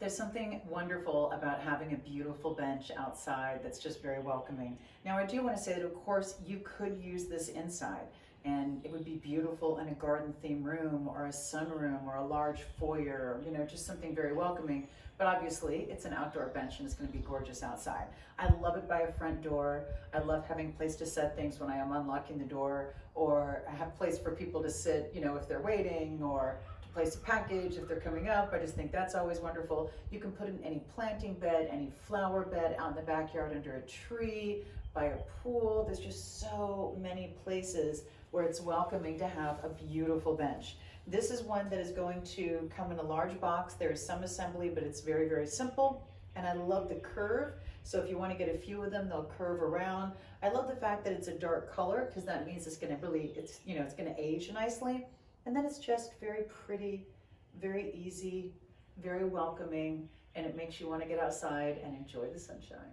There's something wonderful about having a beautiful bench outside that's just very welcoming. Now, I do want to say that, of course, you could use this inside, and it would be beautiful in a garden theme room or a sunroom or a large foyer, you know, just something very welcoming. But obviously, it's an outdoor bench and it's going to be gorgeous outside. I love it by a front door. I love having a place to set things when I am unlocking the door, or I have a place for people to sit, you know, if they're waiting, or place a package if they're coming up. I just think that's always wonderful. You can put in any planting bed, any flower bed out in the backyard under a tree, by a pool. There's just so many places where it's welcoming to have a beautiful bench. This is one that is going to come in a large box. There is some assembly, but it's very, very simple. And I love the curve. So if you want to get a few of them, they'll curve around. I love the fact that it's a dark color, because that means it's going to really, it's going to age nicely. And then it's just very pretty, very easy, very welcoming, and it makes you want to get outside and enjoy the sunshine.